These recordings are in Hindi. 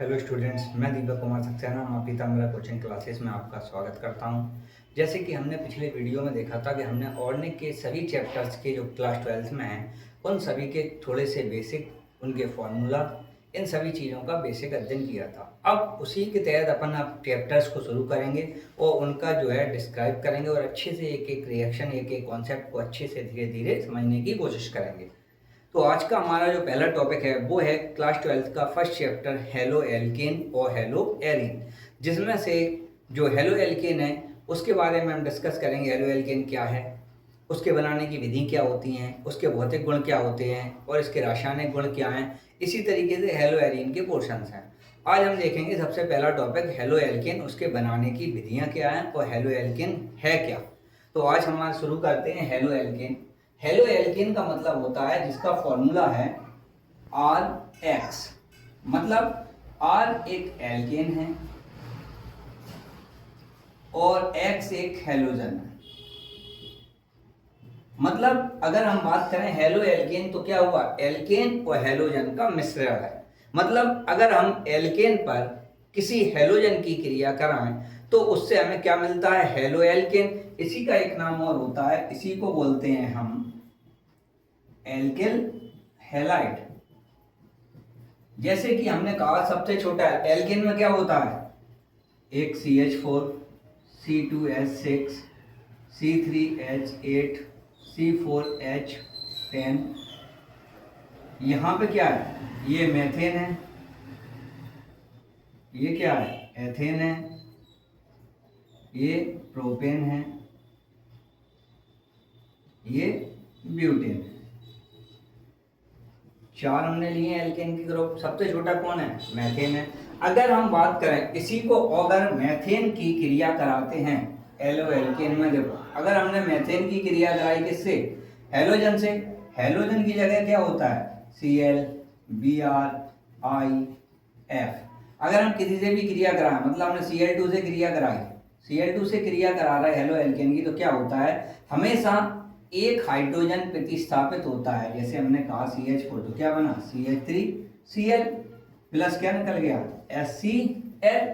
हेलो स्टूडेंट्स, मैं दीपक कुमार सक्सेना पीताम्बरा कोचिंग क्लासेस में आपका स्वागत करता हूं। जैसे कि हमने पिछले वीडियो में देखा था कि हमने ऑर्गेनिक के सभी चैप्टर्स के जो क्लास 12 में हैं उन सभी के थोड़े से बेसिक, उनके फॉर्मूला, इन सभी चीज़ों का बेसिक अध्ययन किया था। अब उसी के तहत अपन अब चैप्टर्स को शुरू करेंगे और उनका जो है डिस्क्राइब करेंगे और अच्छे से एक एक रिएक्शन, एक एक कॉन्सेप्ट को अच्छे से धीरे धीरे समझने की कोशिश करेंगे। तो आज का हमारा जो पहला टॉपिक है वो है क्लास 12 का फर्स्ट चैप्टर हेलो एल्केन और हेलो एरीन, जिसमें से जो हेलो एल्केन है उसके बारे में हम डिस्कस करेंगे। हेलो एल्केन क्या है, उसके बनाने की विधि क्या होती हैं, उसके भौतिक गुण क्या होते हैं और इसके रासायनिक गुण क्या हैं। इसी तरीके से हेलो एरीन के पोर्शंस हैं। आज हम देखेंगे सबसे पहला टॉपिक हेलो एल्केन, उसके बनाने की विधियाँ क्या हैं और हेलो एल्केन है क्या। तो आज हम शुरू करते हैं हेलो एल्केन। हेलो एल्केन का मतलब होता है, जिसका फॉर्मूला है RX, मतलब R एक एल्केन है और X एक हेलोजन है। मतलब अगर हम बात करें हेलो एल्केन तो क्या हुआ, एल्केन और हेलोजन का मिश्रण है। मतलब अगर हम एल्केन पर किसी हेलोजन की क्रिया कराएं तो उससे हमें क्या मिलता है, हेलो एल्केन। इसी का एक नाम और होता है, इसी को बोलते हैं हम एल्किल हैलाइड। जैसे कि हमने कहा सबसे छोटा एल्केन में क्या होता है, एक CH4, C2H6, C3H8, C4H10। यहाँ पे क्या है, ये मेथेन है, ये क्या है, एथेन है, ये प्रोपेन है, ये ब्यूटेन है। चार हमने लिए एल्केन की ग्रुप। सबसे छोटा कौन है, मेथेन है। अगर हम बात करें इसी को, अगर मेथेन की क्रिया कराते हैं हेलो एल्केन में, देखो अगर हमने मेथेन की क्रिया कराई किससे, हेलोजन से, हेलोजन की जगह क्या होता है Cl Br IF। अगर हम किसी से भी क्रिया कराएं, मतलब हमने Cl2 से क्रिया कराई, Cl2 से क्रिया करा रहा है हेलो एल्केन की, तो क्या होता है, हमेशा एक हाइड्रोजन प्रतिस्थापित होता है। जैसे हमने कहा CH4 तो क्या बना CH3Cl प्लस क्या निकल गया HCl।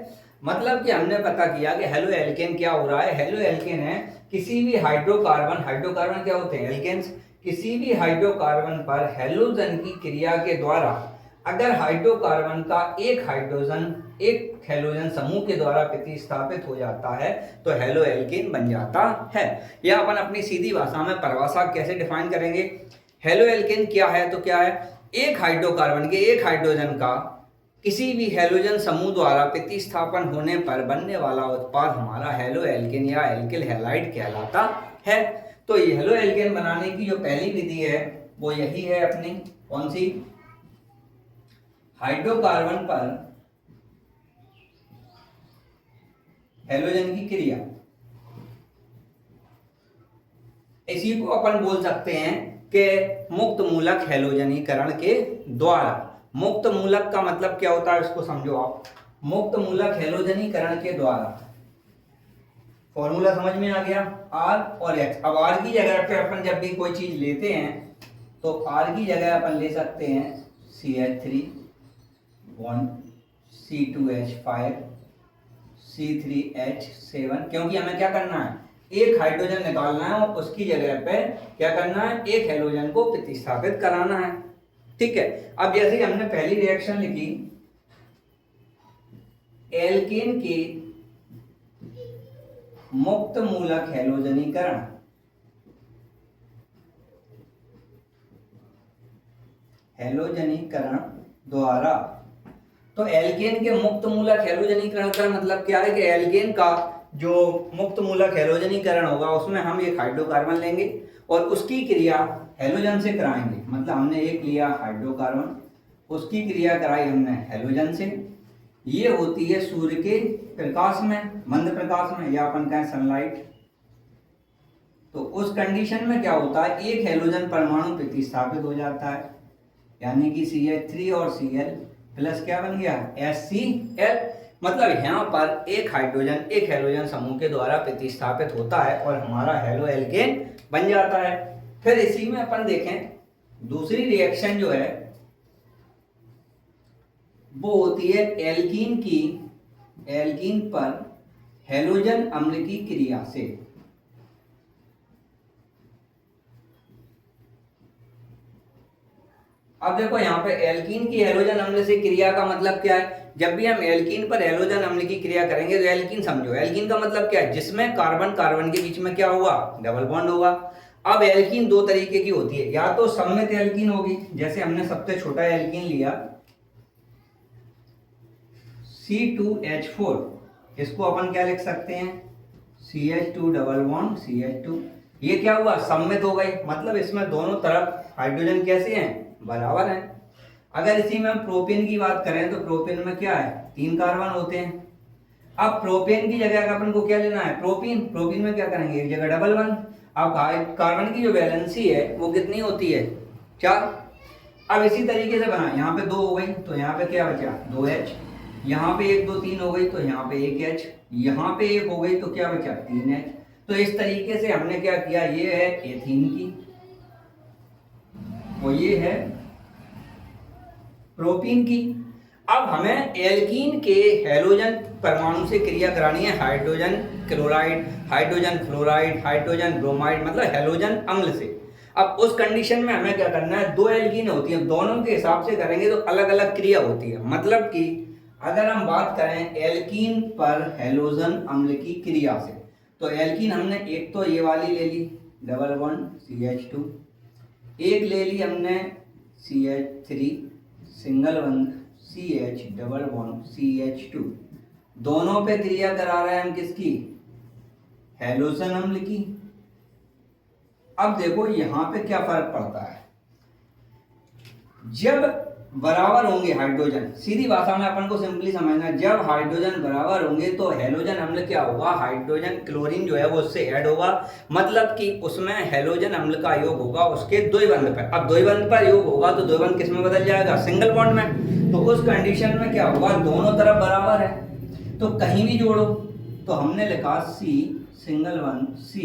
मतलब कि हमने पता किया कि हेलो एल्केन क्या हो रहा है, हेलो एल्केन है किसी भी हाइड्रोकार्बन, हाइड्रोकार्बन क्या होते हैं एल्केन्स, किसी भी हाइड्रोकार्बन पर हेलोजन की क्रिया के द्वारा अगर हाइड्रोकार्बन का एक हाइड्रोजन एक हेलोजन समूह के द्वारा प्रतिस्थापित हो जाता है तो हेलो एल्केन बन जाता है। या अपन अपनी सीधी भाषा में परिभाषा कैसे डिफाइन करेंगे, हेलो एल्केन क्या है तो क्या है, एक हाइड्रोकार्बन के एक हाइड्रोजन का किसी भी हेलोजन समूह द्वारा प्रतिस्थापन होने पर बनने वाला उत्पाद हमारा हेलो एल्केन या एल्किल हैलाइड कहलाता है। तो ये हेलो एल्केन बनाने की जो पहली विधि है वो यही है अपनी, कौन सी, हाइड्रोकार्बन पर हेलोजन की क्रिया। इसी को अपन बोल सकते हैं कि मुक्त मूलक हेलोजनीकरण के द्वारा। मुक्त मूलक का मतलब क्या होता है इसको समझो आप, मुक्त मूलक हेलोजनीकरण के द्वारा। फॉर्मूला समझ में आ गया, R और X। अब R की जगह पे अपन जब भी कोई चीज लेते हैं तो R की जगह अपन ले सकते हैं CH3 बॉन्ड, C2H5, C3H7, क्योंकि हमें क्या करना है, एक हाइड्रोजन निकालना है और उसकी जगह पे क्या करना है, एक हेलोजन को प्रतिस्थापित कराना है। ठीक है। अब जैसे ही हमने पहली रिएक्शन लिखी, एल्केन की मुक्त मूलक हेलोजनीकरण, हेलोजनीकरण द्वारा। तो एल्केन के मुक्त मूलक हेलोजनीकरण का मतलब क्या है कि एल्केन का जो मुक्त मूलक हेलोजनीकरण होगा उसमें हम एक हाइड्रोकार्बन लेंगे और उसकी क्रिया हेलोजन से कराएंगे। मतलब हमने एक लिया हाइड्रोकार्बन, उसकी क्रिया कराई हमने हेलोजन से। ये होती है सूर्य के प्रकाश में, मंद प्रकाश में, या अपन कहें सनलाइट। तो उस कंडीशन में क्या होता है, एक हेलोजन परमाणु प्रतिस्थापित हो जाता है, यानी कि CH3 और Cl प्लस क्या बन गया HCl। मतलब यहाँ पर एक हाइड्रोजन एक हेलोजन समूह के द्वारा प्रतिस्थापित होता है और हमारा हेलो एल्केन बन जाता है। फिर इसी में अपन देखें दूसरी रिएक्शन जो है वो होती है एल्कीन पर हैलोजन अम्ल की क्रिया से। अब देखो यहाँ पे एल्कीन की हैलोजन अम्ल से क्रिया का मतलब क्या है? जब भी हम एल्कीन पर हैलोजन अम्ल की क्रिया करेंगे तो एल्कीन समझो, एल्कीन का मतलब क्या है? जिसमें कार्बन कार्बन के बीच में क्या होगा? डबल बॉन्ड होगा। अब एल्कीन दो तरीके की होती है, या तो सममित एल्कीन होगी, जैसे हमने सबसे छोटा एल्कीन लिया C2H4, इसको अपन क्या लिख सकते हैं? CH2 double bond CH2। ये क्या हुआ? सममित हो गई, मतलब इसमें दोनों तरफ हाइड्रोजन कैसे हैं? बराबर हैं। अगर इसी में हम प्रोपेन की बात करें तो प्रोपेन में क्या है? 3 कार्बन होते हैं। अब प्रोपेन की जगह अपन को क्या लेना है? प्रोपीन में क्या करेंगे? एक जगह डबल बॉन्ड। अब कार्बन की जो वैलेंसी है वो कितनी होती है? 4। अब इसी तरीके से बना, यहाँ पे 2 हो गई तो यहाँ पे क्या बचा? 2H। यहाँ पे 1 2 3 हो गई तो यहाँ पे 1H। यहाँ पे 1 हो गई तो क्या बचा? 3H। तो इस तरीके से हमने क्या किया? ये है एथीन की और ये है प्रोपीन की। अब हमें एल्कीन के हैलोजन परमाणु से क्रिया करानी है hydrogen chloride, hydrogen fluoride, hydrogen bromide, मतलब हैलोजन अम्ल से। अब उस कंडीशन में हमें क्या करना है? 2 एल्कीन होती है, दोनों के हिसाब से करेंगे तो अलग अलग क्रिया होती है। मतलब कि अगर हम बात करें एल्कीन पर हैलोजन अम्ल की क्रिया से, तो एल्कीन हमने एक तो ये वाली ले ली डबल बॉन्ड CH2, एक ले ली हमने CH3 single bond CH double bond CH2। दोनों पे क्रिया करा रहे हैं हम किसकी? हैलोजन अम्ल की। अब देखो यहाँ पे क्या फर्क पड़ता है, जब बराबर होंगे हाइड्रोजन, सीधी भाषा में अपन को सिंपली समझना, जब हाइड्रोजन बराबर होंगे तो हैलोजन अम्ल क्या होगा? हाइड्रोजन क्लोरीन जो है वो उससे ऐड होगा, मतलब कि उसमें हैलोजन अम्ल का योग होगा उसके द्विबंध पर। अब द्विबंध पर योग होगा तो द्विबंध किस में बदल जाएगा? सिंगल बॉन्ड में। तो उस कंडीशन में क्या होगा? दोनों तरफ बराबर है तो कहीं भी जोड़ो, तो हमने लिखा C single one C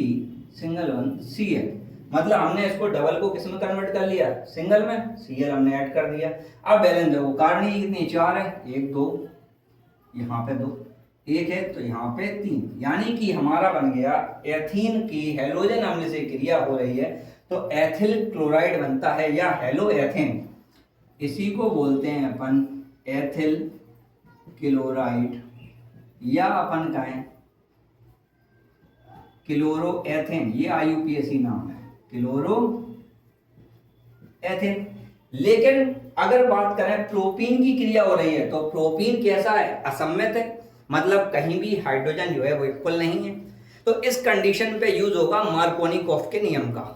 single one Cl, मतलब हमने इसको डबल को किस में कन्वर्ट कर लिया? सिंगल में। Cl हमने ऐड कर दिया। अब बैलेंस देखो, कार्बन की कितनी? 4 है, 1 2, यहाँ पे 2, 1 है तो यहाँ पे 3, यानी कि हमारा बन गया एथीन की हैलोजन अम्ल से क्रिया हो रही है तो एथिल क्लोराइड बनता है या हेलो एथेन। इसी को बोलते हैं अपन एथिल क्लोराइड या अपन कहें क्लोरो एथेन। ये IUPAC नाम है, क्लोरो एथेन। लेकिन अगर बात करें प्रोपीन की क्रिया हो रही है तो प्रोपीन कैसा है? असममित है, मतलब कहीं भी हाइड्रोजन जो है वो इक्वल नहीं है। तो इस कंडीशन पे यूज होगा मार्कोनिकॉफ के नियम का।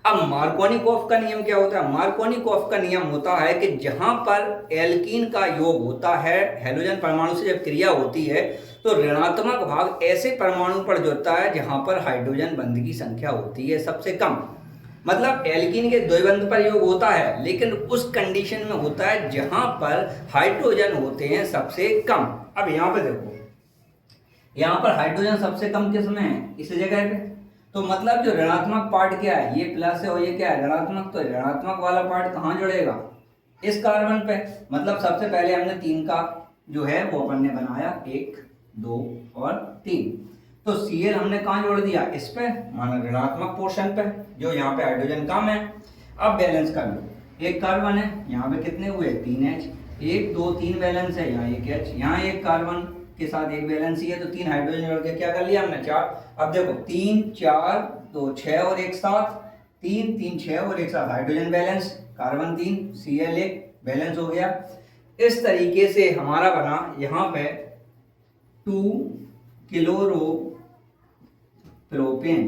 अब मार्कोनिकॉफ का नियम क्या होता है? मार्कोनिकॉफ का नियम होता है कि जहां पर एल्कीन का योग होता है हैलोजन परमाणु से जब क्रिया होती है तो ऋणात्मक भाग ऐसे परमाणु पर जुड़ता है जहां पर हाइड्रोजन बंध की संख्या होती है सबसे कम। मतलब एल्कीन के द्विबंध पर योग होता है लेकिन उस कंडीशन में होता है जहां पर हाइड्रोजन होते हैं सबसे कम। अब यहाँ पे देखो, यहाँ पर हाइड्रोजन सबसे कम किस में है? इस जगह पे। तो मतलब जो ऋणात्मक पार्ट क्या है? ये प्लस है और ये क्या है? ऋणात्मक। तो ऋणात्मक वाला पार्ट कहाँ जुड़ेगा? इस कार्बन पे। मतलब सबसे पहले हमने 3 का जो है वो अपन ने बनाया, 1 2 और 3। तो Cl हमने कहाँ जोड़ दिया? इस पे, माना ऋणात्मक पोर्शन पे जो यहाँ पे हाइड्रोजन कम है। अब बैलेंस कर लो, एक कार्बन है, यहाँ पे कितने हुए? 3H, 1 2 3 बैलेंस है, यहाँ 1H, यहाँ एक कार्बन के साथ एक बैलेंस ही है तो 3 हाइड्रोजन जोड़ के क्या कर लिया हमने? 4। अब देखो 3 4 2 6 और 1 7, 3 3 6 और 1 7, hydrogen balance, carbon 3 Cl 1 balance हो गया। इस तरीके से हमारा बना यहाँ पे 2 क्लोरो प्रोपेन,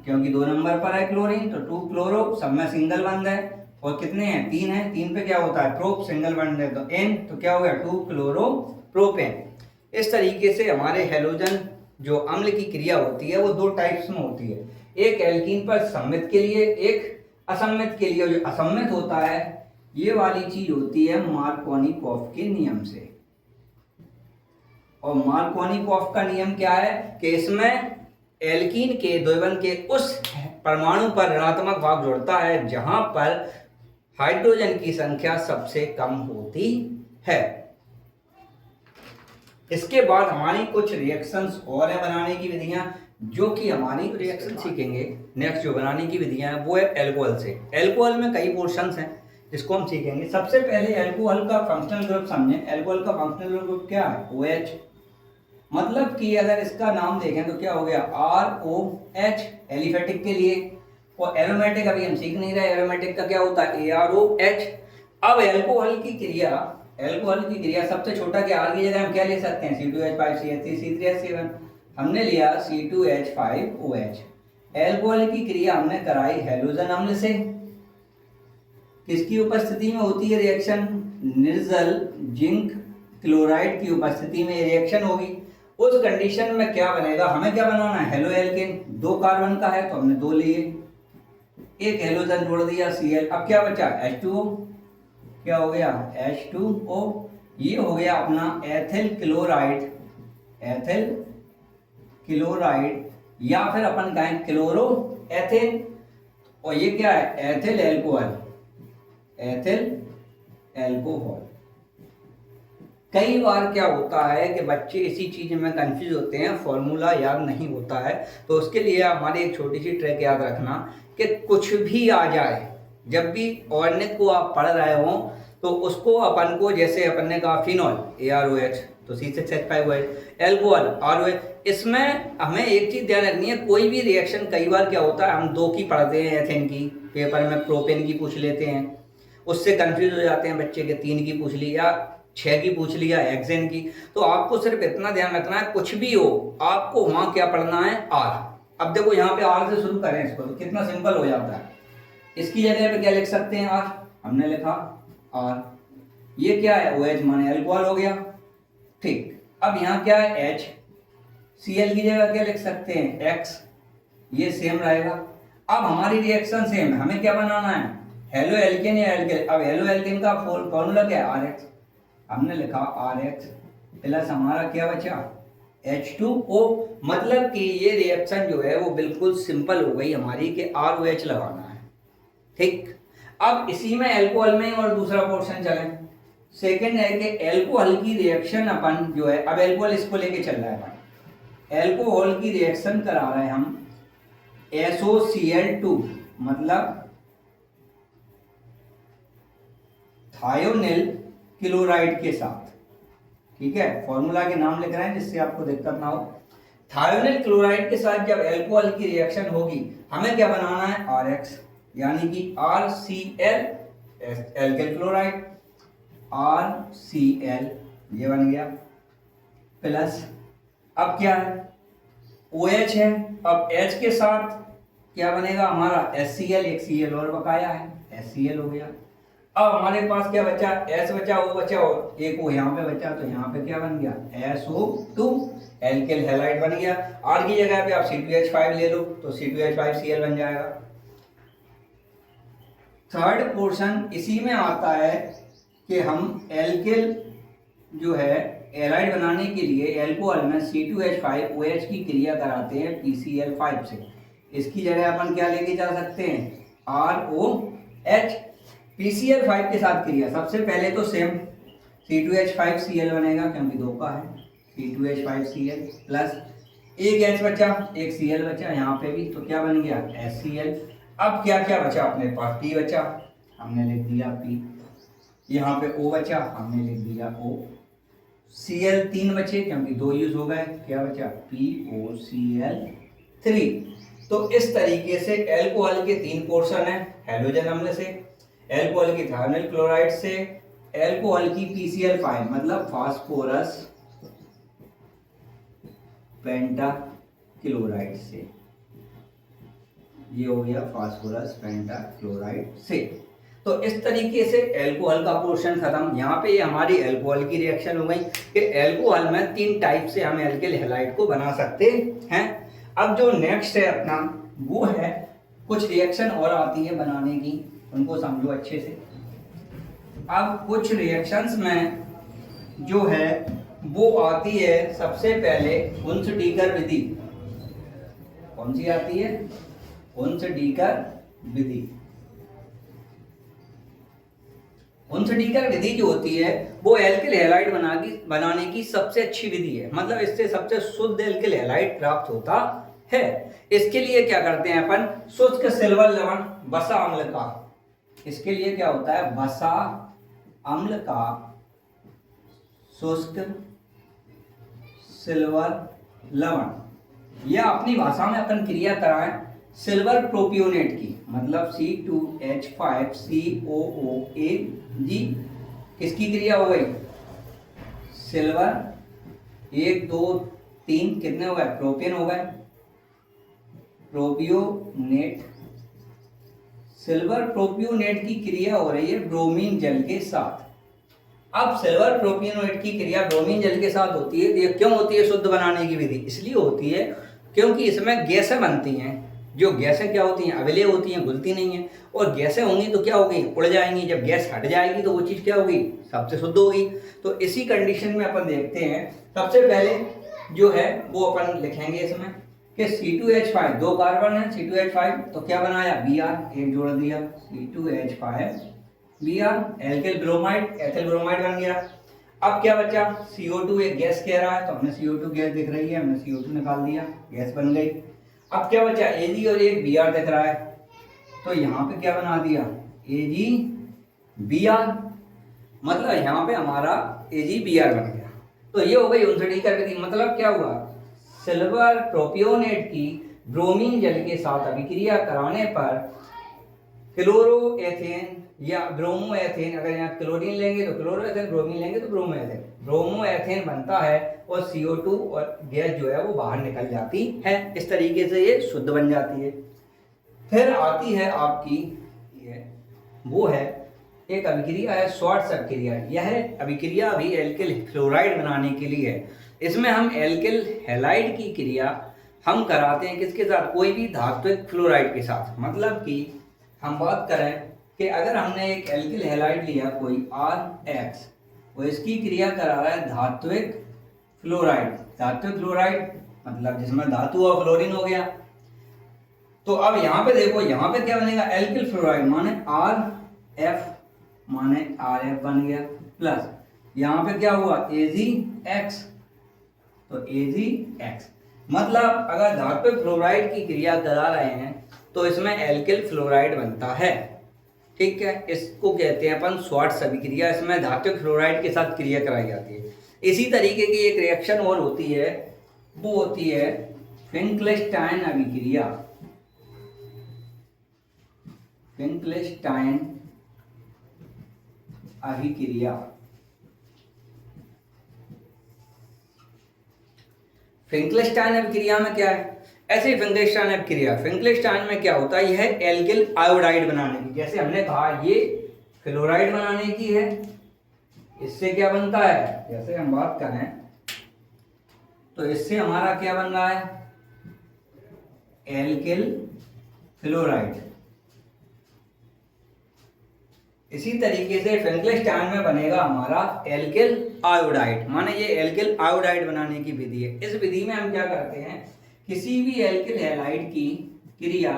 क्योंकि 2 नंबर पर है क्लोरीन तो 2 क्लोरो, सब में सिंगल बंद है और कितने हैं? 3 है, 3 पे क्या होता है? प्रोप, सिंगल बंद है तो N, तो क्या हो गया? 2 क्लोरो प्रोपेन। इस तरीके से हमारे हैलोजन जो अम्ल की क्रिया होती है वो 2 टाइप्स में होती है, एक एल्कीन पर सम्मित के लिए, एक असम्मित के लिए। जो असम्मित होता है ये वाली चीज होती है मार्कोनिकॉफ के नियम से। और मार्कोनिकॉफ का नियम क्या है कि इसमें एल्कीन के द्विबंध के उस परमाणु पर ऋणात्मक भाग जुड़ता है जहां पर हाइड्रोजन की संख्या सबसे कम होती है। इसके बाद हमारी कुछ रिएक्शंस और है बनाने की विधियां, जो कि हमारी रिएक्शन सीखेंगे नेक्स्ट जो बनाने की विधियां हैं वो है एल्कोहल से। एल्कोहल में कई पोर्शंस हैं जिसको हम सीखेंगे। सबसे पहले एल्कोहल का फंक्शनल ग्रुप समझें। एल्कोहल का फंक्शनल ग्रुप क्या है? OH। मतलब कि अगर इसका नाम देखें तो क्या हो गया? ROH एलिफेटिक के लिए। और एरोमेटिक अभी हम सीख नहीं रहे, एरोमेटिक का क्या होता है? AROH। अब एल्कोहल की क्रिया सबसे छोटा क्या? आर की जगह हम क्या ले सकते हैं? C2H5CH3C3H7। हमने लिया C2H5OH। एल्कोहल की क्रिया हमने कराई हैलोजन अम्ल से। किसकी उपस्थिति में होती है रिएक्शन? निर्जल जिंक क्लोराइड की उपस्थिति में रिएक्शन होगी। उस कंडीशन में क्या बनेगा? हमें क्या बनाना है? Halo alkane. 2 कार्बन का है तो हमने 2 लिए, एक हेलोजन जोड़ दिया Cl। अब क्या बचा? H2O। क्या हो गया? H2O। ये हो गया अपना एथिल क्लोराइड या फिर अपन कहें क्लोरो एथिल। और ये क्या है? Ethyl alcohol. कई बार क्या होता है कि बच्चे इसी चीज में कंफ्यूज होते हैं, फॉर्मूला याद नहीं होता है। तो उसके लिए हमारी एक छोटी सी ट्रिक याद रखना कि कुछ भी आ जाए, जब भी ऑर्गेनिक को आप पढ़ रहे हो तो उसको अपन को, जैसे अपन ने कहा फिनॉल AROH तो C6H5OH, एल्कोहल ROH। इसमें हमें एक चीज ध्यान रखनी है, कोई भी रिएक्शन कई बार क्या होता है, हम 2 की पढ़ते हैं एथेन की, पेपर में प्रोपेन की पूछ लेते हैं, उससे कंफ्यूज हो जाते हैं बच्चे के, 3 की पूछ ली या 6 की पूछ लिया हेक्सेन की। तो आपको सिर्फ इतना ध्यान रखना है, कुछ भी हो आपको वहां क्या पढ़ना है? R। अब देखो यहाँ पे R से शुरू करें इसको तो कितना सिंपल हो जाता है। इसकी जगह पे क्या लिख सकते हैं? R। हमने लिखा R। ये क्या है? OH माने एल्कोहल हो गया। ठीक, अब यहाँ क्या है? H। Cl की जगह क्या लिख सकते हैं? X। ये सेम रहेगा। अब हमारी रिएक्शन सेम है, हमें क्या बनाना है? हेलो एल्केन या एल्केन। अब हेलो एल्केन का फॉर्मूला क्या है? RH। हमने लिखा RH प्लस हमारा क्या बचा? H2O। मतलब कि ये रिएक्शन जो है वो बिल्कुल सिंपल हो गई हमारी कि ROH लगाना है। ठीक, अब इसी में एल्कोहल में और दूसरा पोर्शन चले। सेकंड है कि एल्कोहल की रिएक्शन अपन जो है, अब एल्कोहल इसको लेके चल रहा है अपन, एल्कोहल की रिएक्शन करा रहे हैं हम SOCl2 मतलब थायोनिल क्लोराइड के साथ। ठीक है, फॉर्मूला के नाम लिख रहे हैं जिससे आपको दिक्कत ना हो। थायोनिल क्लोराइड के साथ जब एल्कोहल की रिएक्शन होगी हमें क्या बनाना है? RH, यानी कि RCl एल्किल क्लोराइड, RCl ये बन गया प्लस, अब क्या है? OH है। अब H के साथ क्या बनेगा हमारा? HCl, एक Cl और बकाया है, HCl हो गया। अब हमारे पास क्या बचा? S बचा, O बचा और एक O यहाँ पे बचा, तो यहाँ पे क्या बन गया? SO2 एल्किल हैलाइड बन गया। R की जगह पे आप C2H5 ले लो तो C2H5Cl बन जाएगा। थर्ड पोर्शन इसी में आता है कि हम एल्किल जो है एलाइड बनाने के लिए एल्कोहल में C2H5OH की क्रिया कराते हैं PCl5 से। इसकी जगह अपन क्या लेके जा सकते हैं? ROH। PCl5 के साथ क्रिया सबसे पहले तो सेम C2H5Cl बनेगा क्योंकि 2 का है, C2H5Cl प्लस एक H बचा, एक Cl बचा यहाँ पे भी, तो क्या बन गया? HCl। अब क्या क्या बचा अपने पास? P बचा, हमने लिख दिया P। यहाँ पे O बचा, हमने लिख दिया O। Cl 3 बचे क्योंकि 2 यूज हो गए, क्या बचा? POCl3। तो इस तरीके से एल्कोहल के 3 पोर्शन है, हैलोजन अम्ल से, एल्कोहल की थायोनिल क्लोराइड से, एल्कोहल की PCl5 मतलब फास्फोरस पेंटाक्लोराइड से। ये हो गया फास्फोरस पेंटाक्लोराइड से। तो इस तरीके से एल्कोहल का पोर्शन खत्म। यहाँ पे ये हमारी एल्कोहल की रिएक्शन हो गई कि एल्कोहल में 3 टाइप से हम एल्किल हैलाइड को बना सकते हैं। अब जो नेक्स्ट है अपना वो है, कुछ रिएक्शन और आती है बनाने की, उनको समझो अच्छे से। अब कुछ रिएक्शंस में जो है वो आती है सबसे पहले हुन्स-डीकर विधि। कौन सी आती है? हुन्स-डीकर विधि। उनसडीकर विधि जो होती है वो एल्किल हैलाइड बनाने की सबसे अच्छी विधि है, मतलब इससे सबसे शुद्ध एल्किल हैलाइड प्राप्त होता है। इसके लिए क्या करते हैं अपन, शुष्क सिल्वर लवण वसा अम्ल का, इसके लिए क्या होता है, वसा अम्ल का शुष्क सिल्वर लवण, या अपनी भाषा में अपन क्रिया कराएं सिल्वर प्रोपियोनेट की, मतलब C2H5COOAG, किसकी क्रिया हो गई, सिल्वर 1 2 3 कितने हो गए, प्रोपियन हो गए, प्रोपियोनेट, सिल्वर प्रोपियोनेट की क्रिया हो रही है ब्रोमीन जल के साथ। अब सिल्वर प्रोपियोनेट की क्रिया ब्रोमीन जल के साथ होती है, ये क्यों होती है शुद्ध बनाने की विधि, इसलिए होती है क्योंकि इसमें गैसें बनती हैं, जो गैसें क्या होती हैं, अविलेय होती हैं, घुलती नहीं हैं, और गैसें होंगी तो क्या होगी, उड़ जाएंगी, जब गैस हट जाएगी तो वो चीज़ क्या होगी, सबसे शुद्ध होगी। तो इसी कंडीशन में अपन देखते हैं, सबसे पहले जो है वो अपन लिखेंगे इसमें कि C2H5 दो कार्बन है, C2H5 तो क्या बनाया, Br एक जोड़ दिया, C2H5 Br, alkyl bromide ethyl bromide बन गया। अब क्या बचा, CO2 एक गैस कह रहा है तो हमने CO2 गैस दिख रही है, हमने CO2 निकाल दिया, गैस बन गई। अब क्या बचा, Ag और एक Br दिख रहा है, तो यहाँ पे क्या बना दिया, AgBr, मतलब यहाँ पे हमारा AgBr बन गया। तो ये हो गई उनसडीकर विधि, मतलब क्या हुआ, सिल्वर प्रोपियोनेट की ब्रोमीन जल के साथ अभिक्रिया कराने पर क्लोरोएथेन या ब्रोमोएथेन, अगर यहाँ क्लोरीन लेंगे तो क्लोरोएथेन, ब्रोमीन लेंगे तो ब्रोमोएथेन, ब्रोमोएथेन बनता है और CO2 और गैस जो है वो बाहर निकल जाती है। इस तरीके से ये शुद्ध बन जाती है। फिर आती है आपकी ये वो है एक अभिक्रिया है शॉर्ट्स अभिक्रिया। यह अभिक्रिया भी एल्किल फ्लोराइड बनाने के लिए है। इसमें हम एल्किल हैलाइड की क्रिया हम कराते हैं किसके साथ, कोई भी धात्विक फ्लोराइड के साथ। मतलब कि हम बात करें कि अगर हमने एक एल्किल हैलाइड लिया कोई RX, वो इसकी क्रिया करा रहा है धात्विक फ्लोराइड, धात्विक फ्लोराइड मतलब जिसमें धातु और फ्लोरीन हो गया। तो अब यहाँ पे देखो, यहाँ पे क्या बनेगा, एल्किल फ्लोराइड माने RF माने RF बन गया, प्लस यहाँ पे क्या हुआ AgX, तो AgX मतलब अगर धात्विक फ्लोराइड की क्रिया करा रहे हैं तो इसमें एल्किल फ्लोराइड बनता है। ठीक है, इसको कहते हैं अपन शॉर्ट्स अभिक्रिया, इसमें धात्विक फ्लोराइड के साथ क्रिया कराई जाती है। इसी तरीके की एक रिएक्शन और होती है, वो होती है फिंकलेस्टाइन अभिक्रिया। फिंकलेस्टाइन अभिक्रिया, फिंकलेस्टाइन अभिक्रिया में क्या है, ऐसे फिंकलेस्टाइन अभिक्रिया, फिंकलेस्टाइन में क्या होता है, यह एल्किल आयोडाइड बनाने की, जैसे हमने कहा ये फ्लोराइड बनाने की है, इससे क्या बनता है, जैसे हम बात करें तो इससे हमारा क्या बन रहा है, एल्किल फ्लोराइड। इसी तरीके से फिंकलेस्टाइन में बनेगा हमारा एल्किल आयोडाइड, माने ये एल्किल आयोडाइड बनाने की विधि है। इस विधि में हम क्या करते हैं, किसी भी एल्किल हैलाइड की क्रिया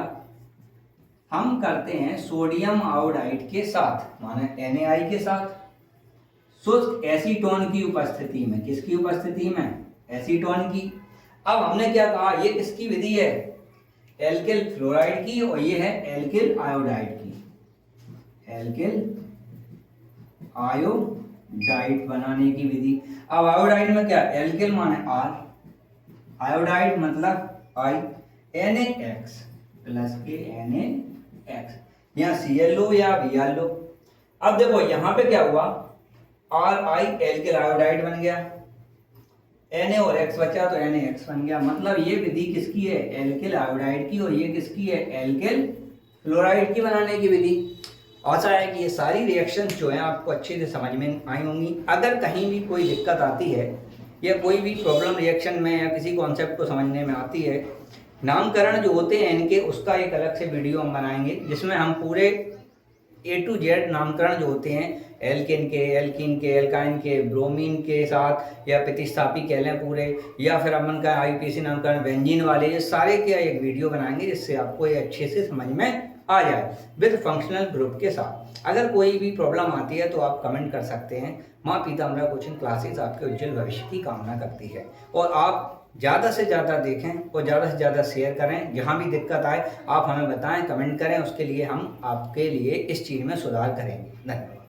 हम करते हैं सोडियम आयोडाइड के साथ, माने NaI के साथ, शुष्क एसीटोन की उपस्थिति में। किसकी उपस्थिति में, एसीटोन की। अब हमने क्या कहा, ये किसकी विधि है, एल्किल फ्लोराइड की, और ये है एल्किल आयोडाइड की, एल्किल आयोडाइड बनाने की विधि। अब आयोडाइड में क्या, एल्किल माने R, आयोडाइड मतलब I, NaX प्लस के NaX, यहाँ ClO या Br। अब देखो यहाँ पे क्या हुआ, Ri एल्किल आयोडाइड बन गया, Na और X बचा तो NaX बन गया। मतलब ये विधि किसकी है, एल्किल आयोडाइड की, और ये किसकी है, एल्किल फ्लोराइड की बनाने की विधि। आशा है कि ये सारी रिएक्शन जो है आपको अच्छे से समझ में आई होंगी। अगर कहीं भी कोई दिक्कत आती है या कोई भी प्रॉब्लम रिएक्शन में या किसी कॉन्सेप्ट को समझने में आती है, नामकरण जो होते हैं इनके, उसका एक अलग से वीडियो हम बनाएंगे जिसमें हम पूरे A to Z नामकरण जो होते हैं, एल्किन के, एल्किन के, एल्काइन के, ब्रोमीन के साथ, या प्रतिस्थापी कह लें पूरे, या फिर अपन का IUPAC नामकरण बेंजीन वाले, ये सारे के एक वीडियो बनाएंगे जिससे आपको ये अच्छे से समझ में आ जाए विद फंक्शनल ग्रुप के साथ। अगर कोई भी प्रॉब्लम आती है तो आप कमेंट कर सकते हैं। माँ पीताम्बरा कोचिंग क्लासेस आपके उज्जवल भविष्य की कामना करती है, और आप ज़्यादा से ज़्यादा देखें और ज़्यादा से ज़्यादा शेयर करें। जहाँ भी दिक्कत आए आप हमें बताएं, कमेंट करें, उसके लिए हम आपके लिए इस चीज़ में सुधार करेंगे। धन्यवाद।